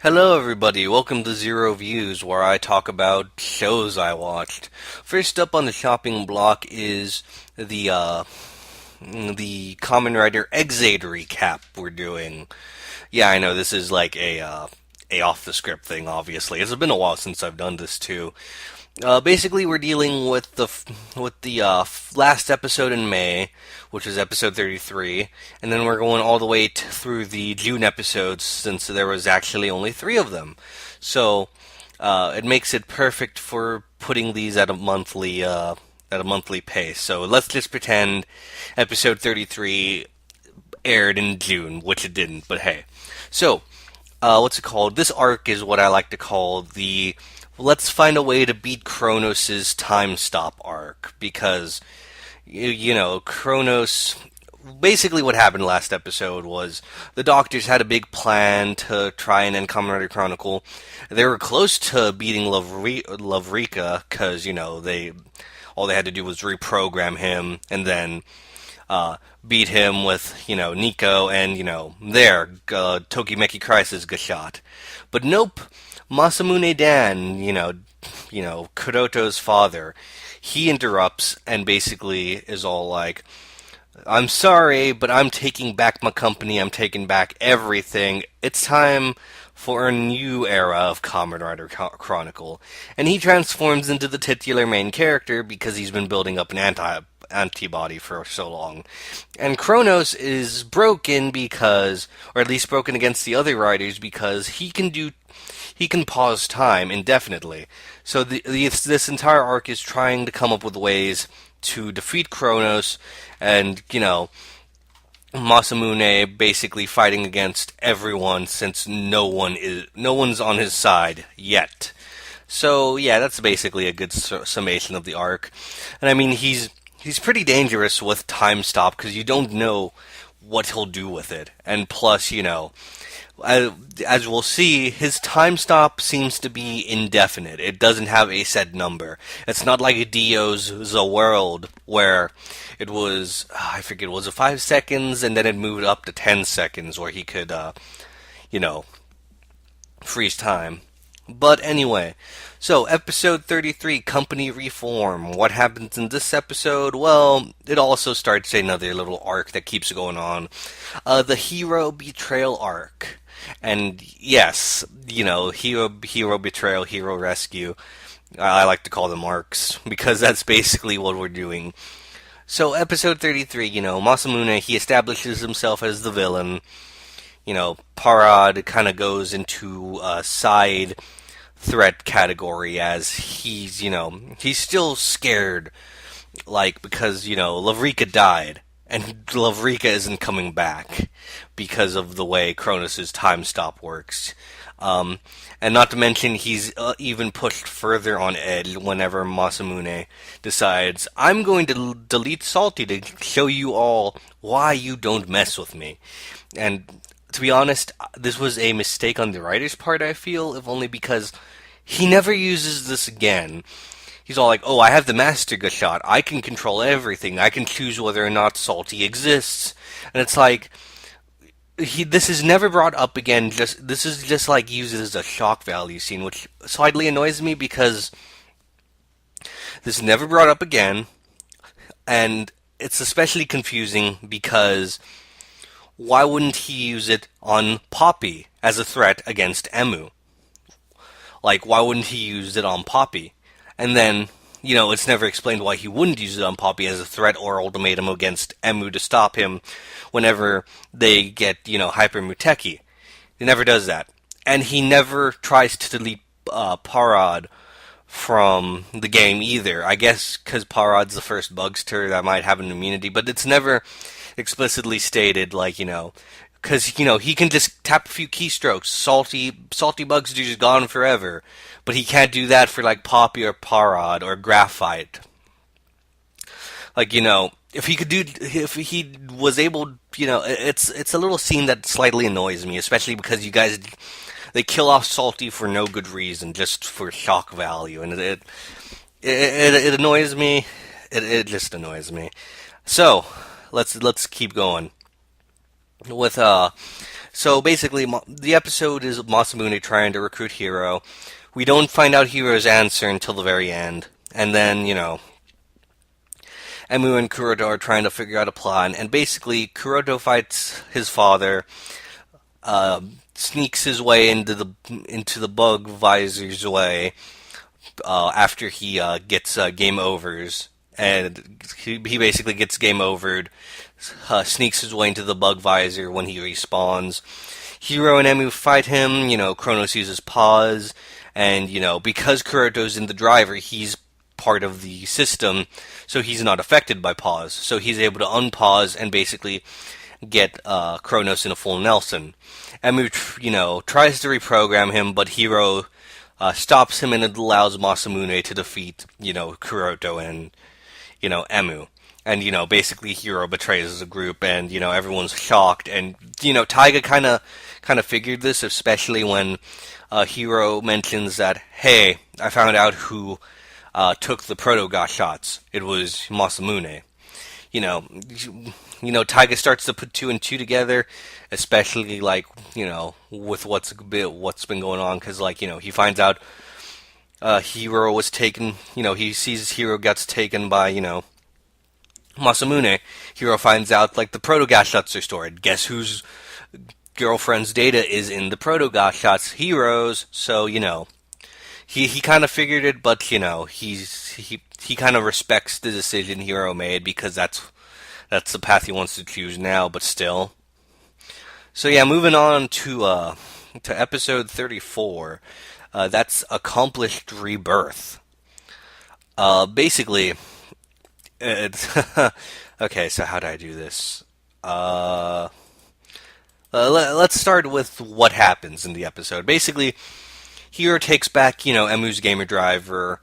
Hello, everybody. Welcome to Zero Views, where I talk about shows I watched. First up on the shopping block is the Kamen Rider Exade recap we're doing. Yeah, I know this is like a off the script thing. Obviously, it's been a while since I've done this too. Basically, we're dealing with the last episode in May, which is episode 33, and then we're going all the way through the June episodes since there was actually only three of them. So it makes it perfect for putting these at a monthly pace. So let's just pretend episode 33 aired in June, which it didn't. But hey, so what's it called? This arc is what I like to call the let's find a way to beat Kronos' time stop arc because Kronos. Basically, what happened last episode was the doctors had a big plan to try and end Kamen Rider Chronicle. They were close to beating Lovrika because they all they had to do was reprogram him and then beat him with Nico and Tokimeki Crisis Gashat. But nope, Masamune Dan, Kuroto's father, he interrupts and basically is all like, I'm sorry, but I'm taking back my company. I'm taking back everything. It's time for a new era of Kamen Rider Chronicle. And he transforms into the titular main character because he's been building up an antibody for so long. And Kronos is broken because, or at least broken against the other riders because he can pause time indefinitely. So this entire arc is trying to come up with ways to defeat Kronos and, Masamune basically fighting against everyone since no one's on his side yet. So yeah, that's basically a good summation of the arc. And I mean, he's pretty dangerous with time stop because you don't know what he'll do with it. And plus, as we'll see, his time stop seems to be indefinite. It doesn't have a set number. It's not like Dio's The World, where it was, I forget, was it 5 seconds, and then it moved up to 10 seconds, where he could, you know, freeze time. But anyway, so episode 33, Company Reform. What happens in this episode? Well, it also starts another little arc that keeps going on. The hero betrayal arc. And yes, hero betrayal, hero rescue. I like to call them arcs because that's basically what we're doing. So episode 33, Masamune, he establishes himself as the villain. Parad kind of goes into a side threat category as he's still scared, like, because, Lavrika died, and Lavrika isn't coming back because of the way Kronos' time stop works. And not to mention, he's even pushed further on edge whenever Masamune decides, I'm going to delete Salty to show you all why you don't mess with me. And to be honest, this was a mistake on the writer's part, I feel, if only because he never uses this again. He's all like, oh, I have the Master Shot. I can control everything. I can choose whether or not Salty exists. And it's like, this is never brought up again. This is just like used as a shock value scene, which slightly annoys me because this is never brought up again. And it's especially confusing because why wouldn't he use it on Poppy as a threat against Emu? Like, why wouldn't he use it on Poppy? And then, it's never explained why he wouldn't use it on Poppy as a threat or ultimatum against Emu to stop him whenever they get, Hyper Muteki. He never does that. And he never tries to delete Parad from the game either. I guess because Parad's the first bugster that might have an immunity, but it's never explicitly stated, like, because, he can just tap a few keystrokes. Salty Bugs is gone forever. But he can't do that for, like, Poppy or Parad or Graphite. Like, if he was able, it's a little scene that slightly annoys me, especially because you guys, they kill off Salty for no good reason, just for shock value. And it annoys me. It just annoys me. So, let's keep going with So basically, the episode is Masamune trying to recruit Hiro. We don't find out Hiro's answer until the very end. And then, Emu and Kuroto are trying to figure out a plan. And basically, Kuroto fights his father, sneaks his way into the bug visor's way after he gets game overs. And he basically gets game overed, sneaks his way into the bug visor when he respawns. Hiro and Emu fight him, Kronos uses pause, and, because Kuroto's in the driver, he's part of the system, so he's not affected by pause. So he's able to unpause and basically get Kronos in a full Nelson. Emu, tries to reprogram him, but Hiro stops him and it allows Masamune to defeat, Kuroto and, Emu. And, basically Hiro betrays the group and, everyone's shocked. And, Taiga kind of figured this, especially when Hiro mentions that, hey, I found out who took the proto-got shots. It was Masamune. Taiga starts to put two and two together, especially with what's been going on, because he finds out Hiro was taken. He sees Hiro gets taken by Masamune. Hiro finds out the proto-got shots are stored. Guess whose girlfriend's data is in the proto-got shots? Hiro's. So he kind of figured it, but he kind of respects the decision Hiro made because that's the path he wants to choose now. But still, so yeah, moving on to episode 34. That's Accomplished Rebirth. Basically, it's okay. So how do I do this? Let's start with what happens in the episode. Basically, Hiro takes back, Emu's gamer driver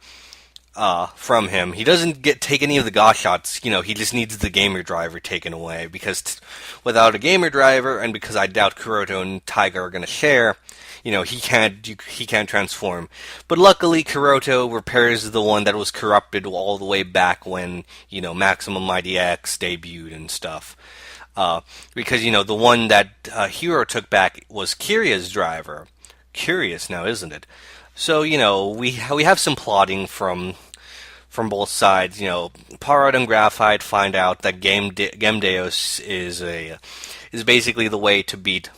from him. He doesn't take any of the GOT shots. He just needs the gamer driver taken away because without a gamer driver, and because I doubt Kuroto and Taiga are going to share, he can't transform. But luckily, Kuroto repairs the one that was corrupted all the way back when Maximum Mighty X debuted and stuff. Because the one that Hiro took back was Kirya's driver. Curious now, isn't it? So we have some plotting from both sides. Parrot and Graphite find out that Gemdeos is basically the way to beat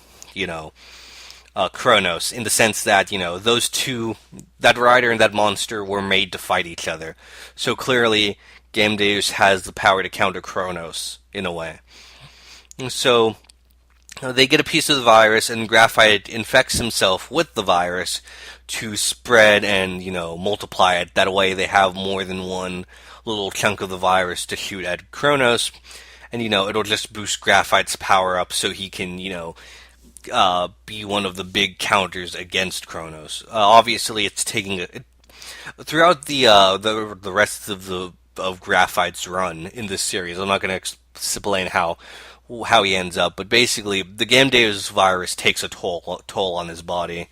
Kronos, in the sense that those two, that rider and that monster, were made to fight each other. So clearly, Gemdeus has the power to counter Kronos in a way. And so they get a piece of the virus, and Graphite infects himself with the virus to spread and, multiply it. That way they have more than one little chunk of the virus to shoot at Kronos. And, it'll just boost Graphite's power up so he can, be one of the big counters against Kronos. Obviously, it's taking throughout the rest of Graphite's run in this series. I'm not going to explain how he ends up, but basically the Gamdeus virus takes a toll on his body,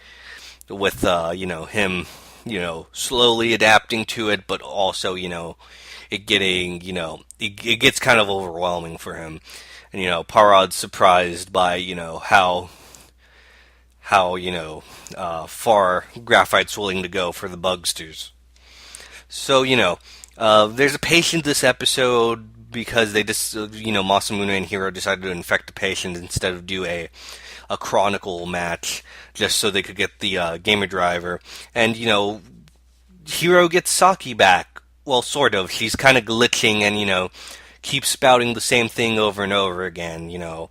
with him slowly adapting to it, but also it getting it gets kind of overwhelming for him, and Parod's surprised by how far Graphite's willing to go for the bugsters. So there's a patient this episode, because they just, Masamune and Hiro decided to infect the patient instead of do a chronicle match, just so they could get the gamer driver. And, Hiro gets Saki back. Well, sort of. She's kind of glitching and, keeps spouting the same thing over and over again. You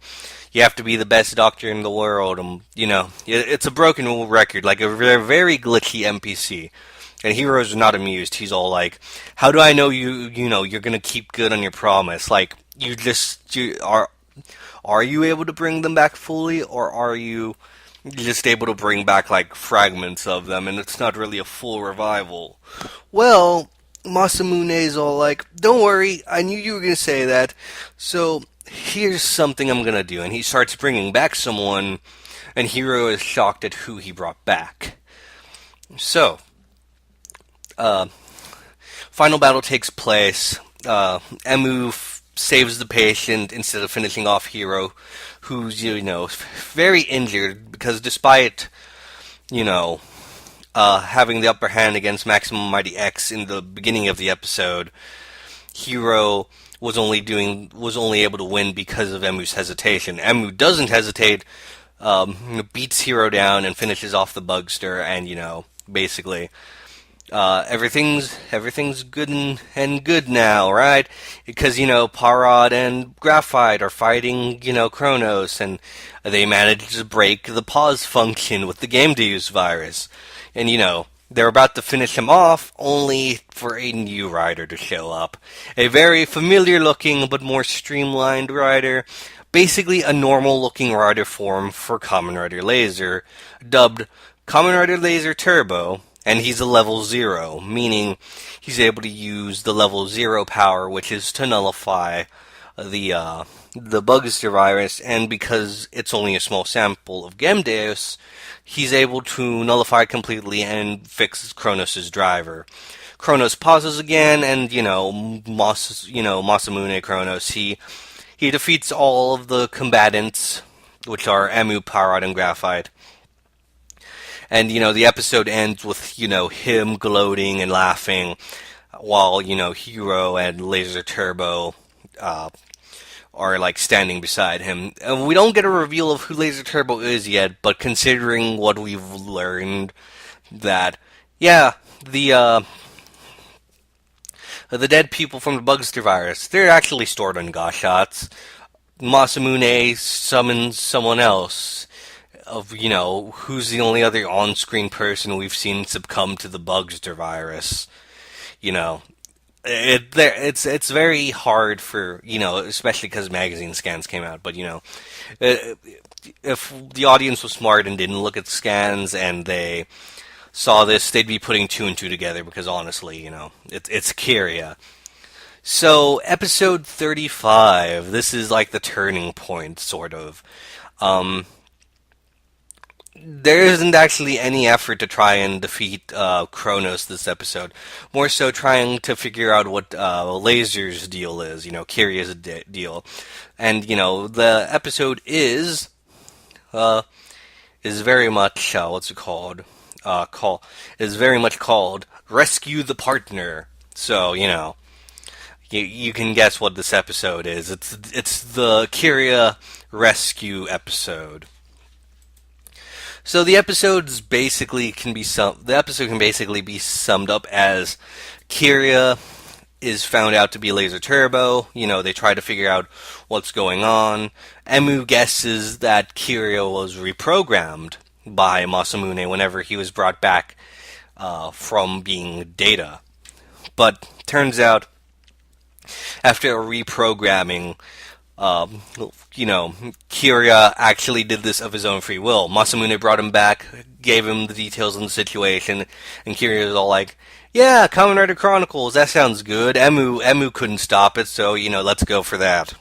have to be the best doctor in the world. It's a broken record, like a very, very glitchy NPC. And Hiro's not amused. He's all like, "How do I know you're gonna keep good on your promise? Like, are you able to bring them back fully, or are you just able to bring back fragments of them, and it's not really a full revival?" Well, Masamune's all like, "Don't worry, I knew you were gonna say that. So here's something I'm gonna do." And he starts bringing back someone, and Hiro is shocked at who he brought back. So. Final battle takes place. Emu saves the patient instead of finishing off Hero, who's, very injured because despite, you know, having the upper hand against Maximum Mighty X in the beginning of the episode, Hero was only able to win because of Emu's hesitation. Emu doesn't hesitate, beats Hero down and finishes off the Bugster, and basically everything's good and good now, right? Because Parrot and Graphite are fighting Kronos, and they managed to break the pause function with the game deus virus, and they're about to finish him off, only for a new rider to show up. A very familiar looking but more streamlined rider. Basically a normal looking rider form for Kamen Rider Laser, dubbed Kamen Rider Laser Turbo, and he's a level 0, meaning he's able to use the level 0 power, which is to nullify the Bugster virus, and because it's only a small sample of Gemdeus, he's able to nullify it completely and fix Kronos' driver. Kronos pauses again, and Masamune Kronos, he defeats all of the combatants, which are Emu, Parrot, and Graphite. And the episode ends with him gloating and laughing, while Hero and Laser Turbo are like standing beside him. And we don't get a reveal of who Laser Turbo is yet, but considering what we've learned, that the dead people from the Bugster virus, they're actually stored on Gashats. Masamune summons someone else, of who's the only other on-screen person we've seen succumb to the Bugster virus. It's very hard for especially because magazine scans came out. But if the audience was smart and didn't look at scans and they saw this, they'd be putting two and two together, because honestly, it's Kyria. So episode 35, this is like the turning point, sort of. There isn't actually any effort to try and defeat Kronos this episode. More so trying to figure out what Laser's deal is, Kyria's deal. And, the episode is very much, what's it called? Is very much called Rescue the Partner. So, you can guess what this episode is. It's the Kyria rescue episode. So the episode can basically be summed up as Kyria is found out to be Laser Turbo. They try to figure out what's going on. Emu guesses that Kyria was reprogrammed by Masamune whenever he was brought back from being Data. But turns out, after a reprogramming, Kyria actually did this of his own free will. Masamune brought him back, gave him the details on the situation, and Kyria was all like, yeah, Kamen Rider Chronicles, that sounds good. Emu couldn't stop it, so, let's go for that.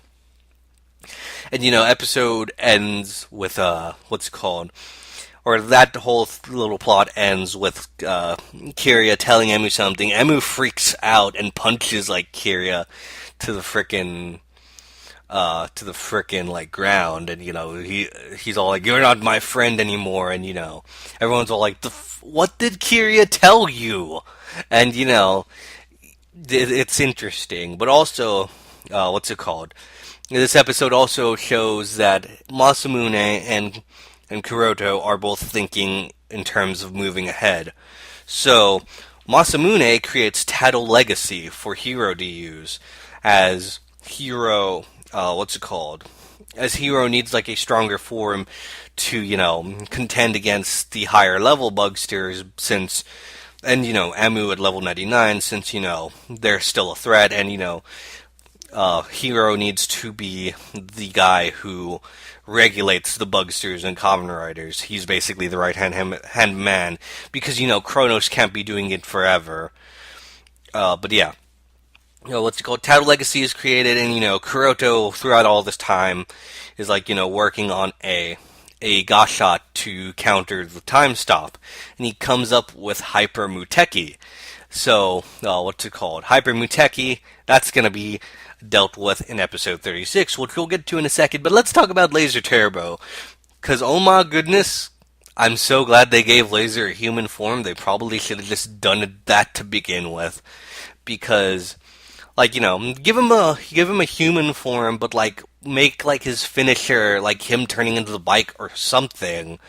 And, episode ends with, what's it called? Or that whole little plot ends with Kyria telling Emu something. Emu freaks out and punches, Kyria to the frickin' like ground, and he's all like, "You're not my friend anymore," and everyone's all like, "What did Kyria tell you?" And it's interesting, but also, what's it called? This episode also shows that Masamune and Kuroto are both thinking in terms of moving ahead. So Masamune creates Tattle Legacy for Hero to use, as Hero. As Hero needs a stronger form to, contend against the higher level Bugsters, and Emu at level 99, since, they're still a threat, and, Hero needs to be the guy who regulates the Bugsters and Kamen Riders. He's basically the right-hand man, because, Kronos can't be doing it forever. But yeah. What's it called? Tattle Legacy is created, and, Kuroto, throughout all this time, is, working on a Gashot to counter the time stop. And he comes up with Hyper Muteki. So, what's it called? Hyper Muteki, that's going to be dealt with in episode 36, which we'll get to in a second. But let's talk about Laser Turbo. Because, oh my goodness, I'm so glad they gave Laser a human form. They probably should have just done that to begin with. Because, like, give him a human form, but like make like his finisher like him turning into the bike or something,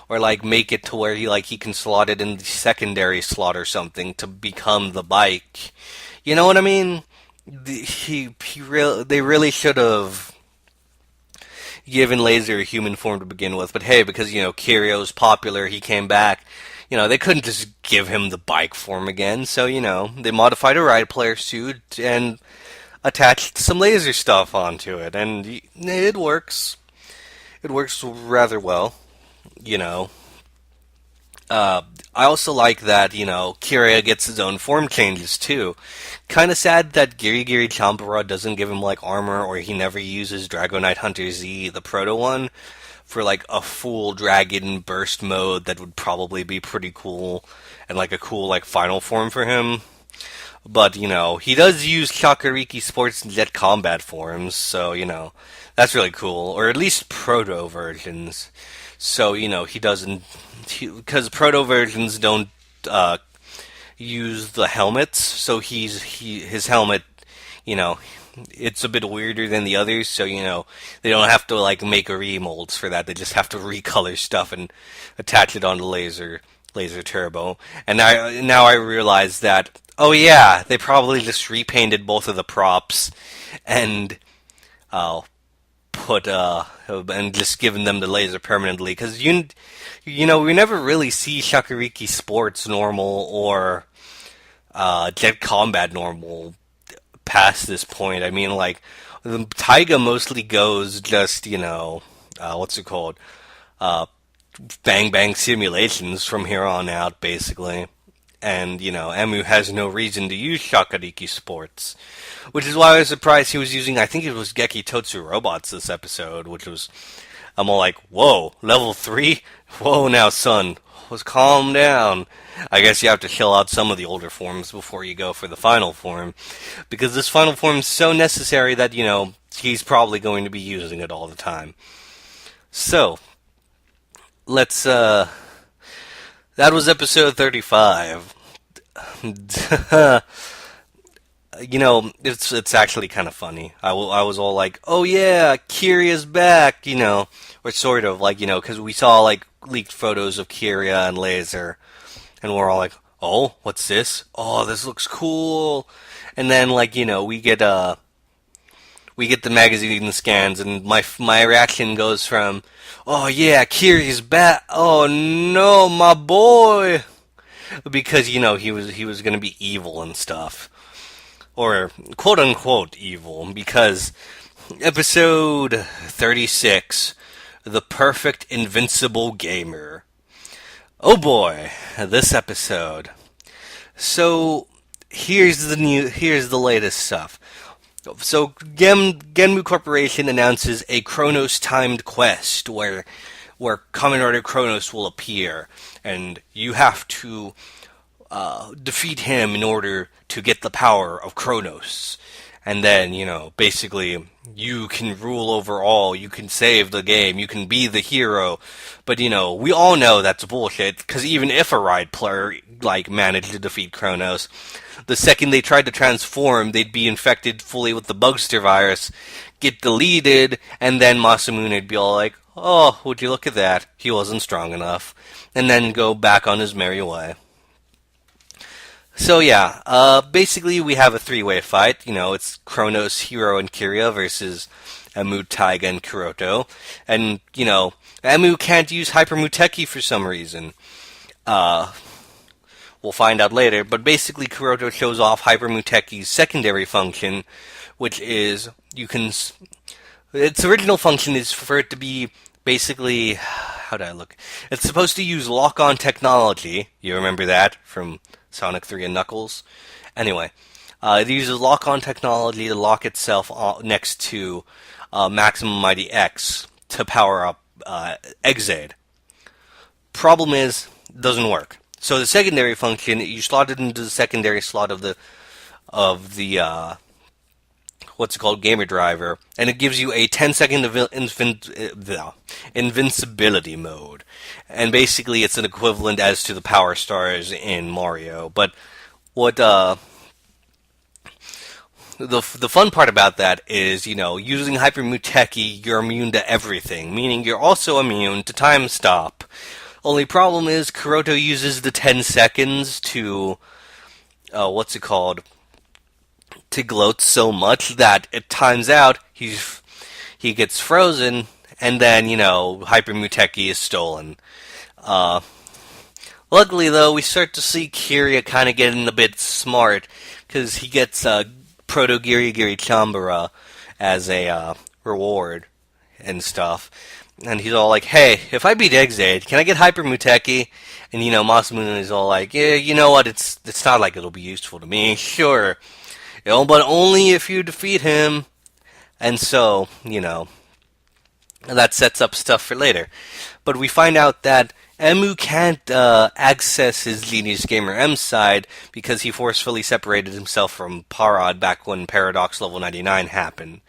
or like make it to where he can slot it in the secondary slot or something to become the bike. You know what I mean? They really should have given Laser a human form to begin with. But hey, because Kirio's popular, he came back. They couldn't just give him the bike form again. So they modified a ride player suit and attached some laser stuff onto it, and it works. It works rather well. You know. I also like that, Kiria gets his own form changes too. Kind of sad that Giri Giri Champara doesn't give him like armor, or he never uses Dragonite Hunter Z, the proto one, for like a full dragon burst mode that would probably be pretty cool and like a cool like final form for him. But he does use Shakuriki Sports and Jet Combat forms, so that's really cool, or at least proto versions. So he doesn't, because proto versions don't use the helmets, so his helmet, you know, it's a bit weirder than the others. So they don't have to like make a remolds for that. They just have to recolor stuff and attach it onto laser turbo. And now I realize that, oh yeah, they probably just repainted both of the props and put and just given them the laser permanently, because we never really see Shakuriki Sports normal or Jet Combat normal past this point. I mean, like, the Taiga mostly goes just what's it called, bang bang simulations from here on out, basically. And Emu has no reason to use Shakuriki Sports, which is why I was surprised he was using, I think it was Geki Totsu robots this episode, which was, I'm all like, whoa, level 3? Whoa now, son, let's calm down. I guess you have to chill out some of the older forms before you go for the final form, because this final form is so necessary that, he's probably going to be using it all the time. So, let's, that was episode 35. It's actually kind of funny. I was all like, oh yeah, Kiria's back, or sort of, like, because we saw, like, leaked photos of Kiria and Laser, and we're all like, oh, what's this? Oh, this looks cool. And then, like, we get the magazine scans, and my reaction goes from, oh yeah, Kiri's back. Oh no, my boy, because he was gonna be evil and stuff, or quote unquote evil, because episode 36, the perfect invincible gamer. Oh boy, this episode. So here's the latest stuff. So Genmu Corporation announces a Chronos-timed quest where Kamen Rider Chronos will appear, and you have to defeat him in order to get the power of Chronos. And then, basically, you can rule over all, you can save the game, you can be the hero. But, we all know that's bullshit, because even if a ride player, like, managed to defeat Chronos, the second they tried to transform, they'd be infected fully with the Bugster virus, get deleted, and then Masamune'd be all like, oh, would you look at that, he wasn't strong enough, and then go back on his merry way. So yeah, basically we have a three-way fight. It's Chronos, Hero, and Kiria versus Emu, Taiga, and Kuroto. And, Emu can't use Hyper Muteki for some reason. We'll find out later, but basically Kuroto shows off Hyper Muteki's secondary function, which is, its original function is for it to be basically, how do I look? It's supposed to use lock-on technology. You remember that from Sonic 3 and Knuckles? Anyway, it uses lock-on technology to lock itself next to Maximum Mighty X to power up Exade. Problem is, it doesn't work. So the secondary function, you slot it into the secondary slot of the what's it called, gamer driver, and it gives you a 10-second invincibility mode, and basically it's an equivalent as to the power stars in Mario. But what the fun part about that is, using Hyper Muteki, you're immune to everything, meaning you're also immune to time stop. Only problem is Kuroto uses the 10 seconds to what's it called, to gloat so much that it times out. He gets frozen, and then Hyper Muteki is stolen. Uh, Luckily, though, we start to see Kiria kind of getting a bit smart because he gets Proto Giri Giri Chambara as a reward and stuff. And he's all like, "Hey, if I beat Exade, can I get Hyper Muteki?" And Masamune is all like, "Yeah, you know what? It's not like it'll be useful to me. Sure, but only if you defeat him." And so, that sets up stuff for later. But we find out that Emu can't access his Genius Gamer M side because he forcefully separated himself from Parad back when Paradox level 99 happened.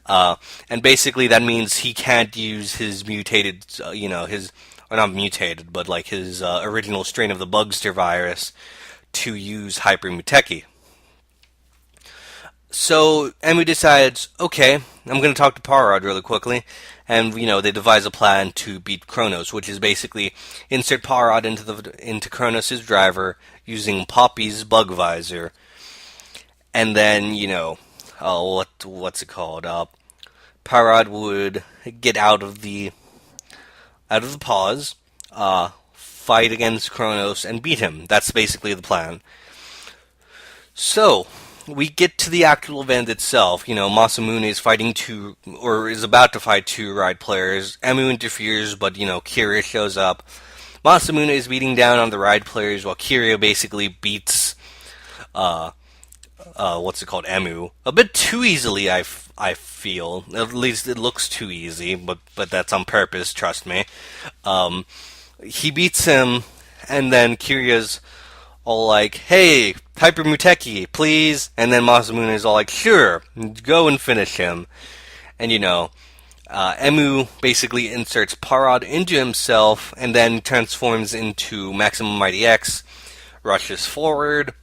And basically that means he can't use his mutated, or not mutated, but like his original strain of the Bugster virus to use Hyper Muteki. So Emu decides, okay, I'm going to talk to Parrot really quickly, and they devise a plan to beat Kronos, which is basically insert Parrot into Kronos' driver using Poppy's bug visor, and then what's it called? Parrot would get out of the pause, fight against Kronos, and beat him. That's basically the plan. So we get to the actual event itself. Masamune is fighting is about to fight two Ride players. Emu interferes, but, Kiria shows up. Masamune is beating down on the Ride players while Kiria basically beats, Emu. A bit too easily, I feel. At least it looks too easy, but that's on purpose, trust me. He beats him, and then Kiria's all like, "Hey, Hyper Muteki, please." And then Masamune is all like, "Sure, go and finish him." And Emu basically inserts Parrot into himself and then transforms into Maximum Mighty X, rushes forward,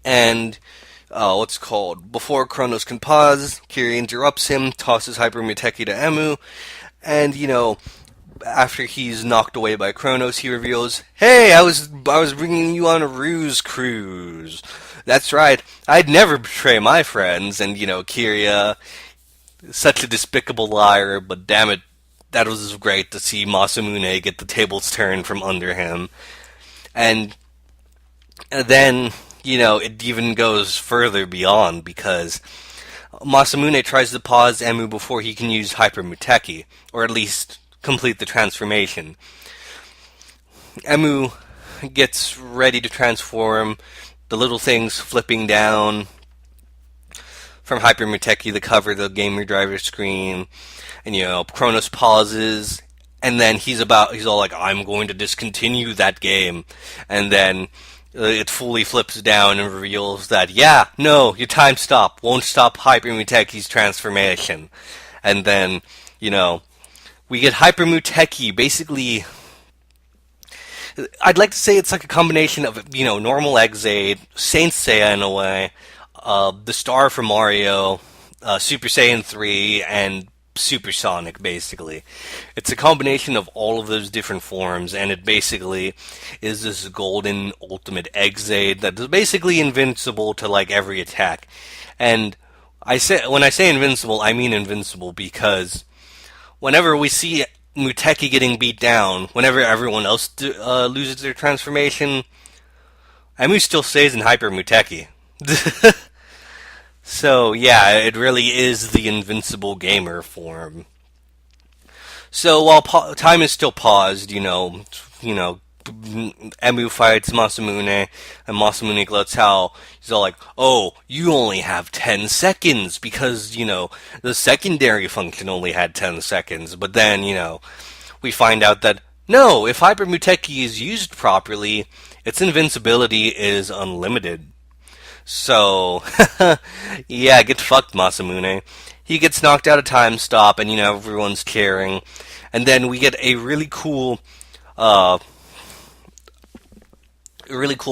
and before Kronos can pause, Kiria interrupts him, tosses Hyper Muteki to Emu, and after he's knocked away by Kronos, he reveals, "Hey, I was bringing you on a ruse cruise. That's right, I'd never betray my friends." And Kiria, such a despicable liar, but damn it, that was great to see Masamune get the tables turned from under him. And then it even goes further beyond because Masamune tries to pause Emu before he can use Hyper Muteki, or at least complete the transformation. Emu gets ready to transform, the little things flipping down from Hyper Muteki to cover the gamer driver screen, and Kronos pauses, and then he's all like, "I'm going to discontinue that game," and then it fully flips down and reveals that, yeah, no, your time stop won't stop Hyper Muteki's transformation. And then, we get Hyper Muteki, basically. I'd like to say it's like a combination of, normal Exade, Saint Seiya in a way, the star from Mario, Super Saiyan 3, and Supersonic, basically. It's a combination of all of those different forms, and it basically is this golden ultimate Exade that is basically invincible to, like, every attack. And when I say invincible, I mean invincible because whenever we see Muteki getting beat down, whenever everyone else loses their transformation, Emu still stays in Hyper Muteki. So, yeah, it really is the invincible gamer form. So, while time is still paused, Emu fights Masamune, and Masamune gloats how he's all like, "Oh, you only have 10 seconds, because, the secondary function only had 10 seconds. But then, we find out that, No, if Hyper Muteki is used properly, its invincibility is unlimited. So, yeah, get fucked, Masamune. He gets knocked out of Time Stop, and everyone's cheering. And then we get uh, a really cool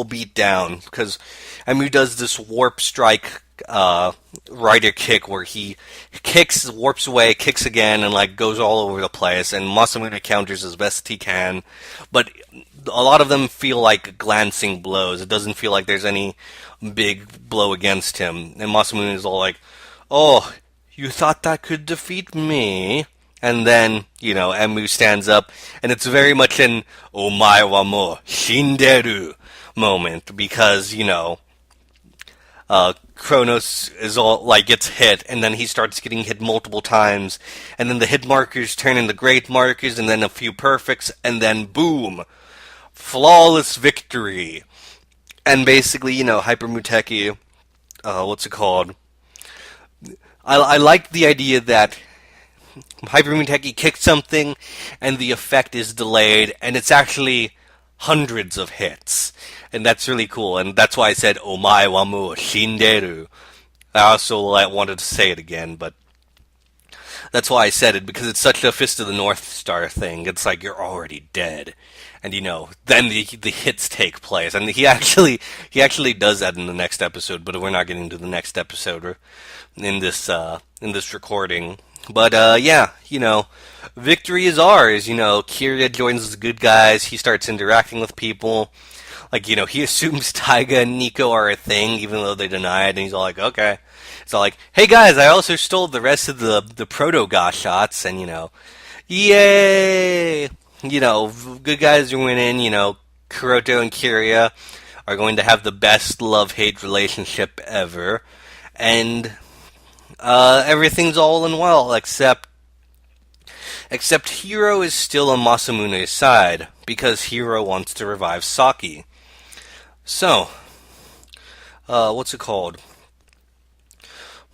beat down because Emu does this warp strike rider kick where he kicks, warps away, kicks again, and like goes all over the place. And Masamune counters as best he can, but a lot of them feel like glancing blows. It doesn't feel like there's any big blow against him. And Masamune is all like, "Oh, you thought that could defeat me?" And then, Emu stands up, and it's very much an "Omae wa mo shinderu" moment because, Kronos is all like gets hit, and then he starts getting hit multiple times, and then the hit markers turn into great markers, and then a few perfects, and then boom, flawless victory. And basically, Hyper Muteki, what's it called? I like the idea that Hyper Muteki kicks something, and the effect is delayed, and it's actually hundreds of hits. And that's really cool, and that's why I said, "Omae wa mo shinderu." I also wanted to say it again, but that's why I said it, because it's such a Fist of the North Star thing. It's like you're already dead. And then the hits take place. And he actually does that in the next episode, but we're not getting to the next episode or in this recording. But yeah, victory is ours. Kirya joins the good guys. He starts interacting with people. Like, he assumes Taiga and Nico are a thing, even though they deny it, and he's all like, okay. It's all like, hey guys, I also stole the rest of the Proto-Ga shots, and, yay! Good guys are winning, Kuroto and Kirya are going to have the best love-hate relationship ever, and, everything's all in well, except Hiro is still on Masamune's side, because Hiro wants to revive Saki. So, what's it called?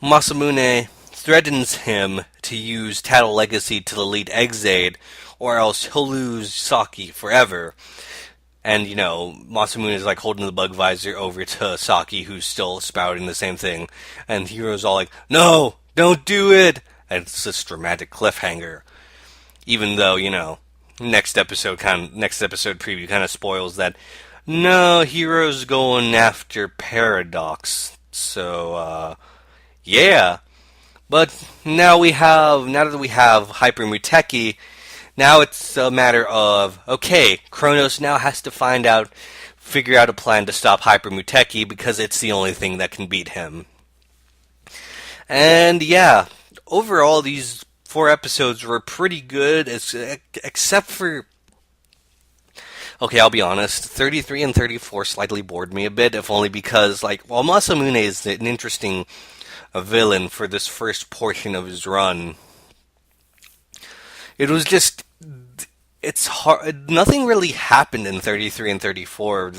Masamune threatens him to use Tattle Legacy to delete Exade, or else he'll lose Saki forever. And, Masamune is like holding the bug visor over to Saki, who's still spouting the same thing. And Hiro's all like, "No, don't do it!" And it's this dramatic cliffhanger. Even though, next episode preview kind of spoils that. No, Hiro's going after Paradox. So, yeah. But now that we have Hyper Muteki, now it's a matter of, okay, Kronos now has to figure out a plan to stop Hyper Muteki because it's the only thing that can beat him. And yeah, overall these 4 episodes were pretty good, except for, okay, I'll be honest, 33 and 34 slightly bored me a bit, if only because, while Masamune is an interesting villain for this first portion of his run, it was just, it's hard, nothing really happened in 33 and 34.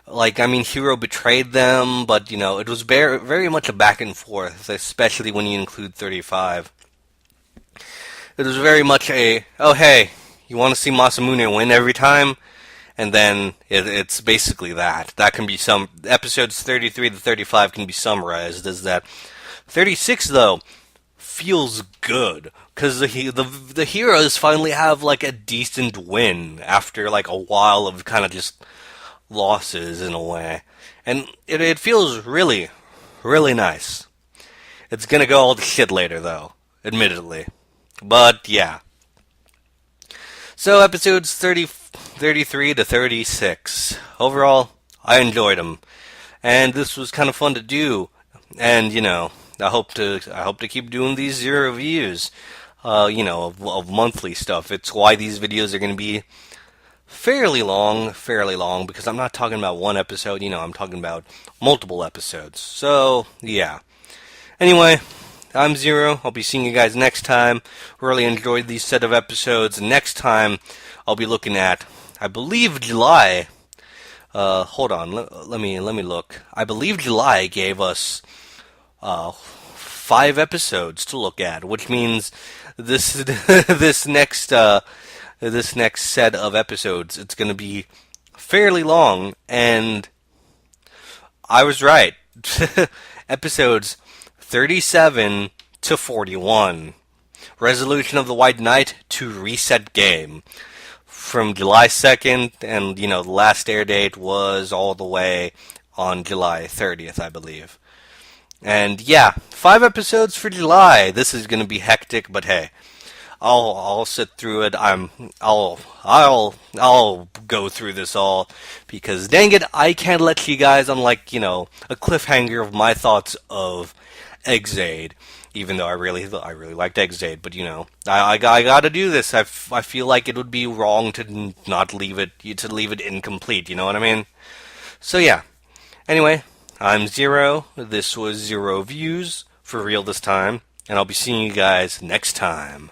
Hiro betrayed them, but, it was very, very much a back and forth, especially when you include 35. It was very much oh hey, you want to see Masamune win every time? And then it's basically that. That can be episodes 33 to 35 can be summarized as that. 36, though, feels good, because the heroes finally have, a decent win after, a while of kind of just losses in a way. And it feels really, really nice. It's gonna go all to shit later, though, admittedly. But, yeah. So, episodes 33 to 36. Overall, I enjoyed them. And this was kind of fun to do. And, I hope to keep doing these Zero reviews, of monthly stuff. It's why these videos are going to be fairly long, because I'm not talking about one episode, I'm talking about multiple episodes. So, yeah. Anyway, I'm Zero. I'll be seeing you guys next time. Really enjoyed these set of episodes. Next time, I'll be looking at, I believe, July. Hold on. Let me look. I believe July gave us 5 episodes to look at, which means this this next set of episodes. It's going to be fairly long, and I was right. Episodes 37 to 41. Resolution of the White Knight to Reset Game. From July 2nd, and the last air date was all the way on July 30th, I believe. And yeah, 5 episodes for July. This is gonna be hectic, but hey, I'll sit through it. I'll go through this all because dang it, I can't let you guys on a cliffhanger of my thoughts of Exade. Even though I really liked Exade, but I gotta do this. I feel like it would be wrong to not leave it incomplete. You know what I mean? So yeah. Anyway, I'm Zero. This was Zero Views for real this time, and I'll be seeing you guys next time.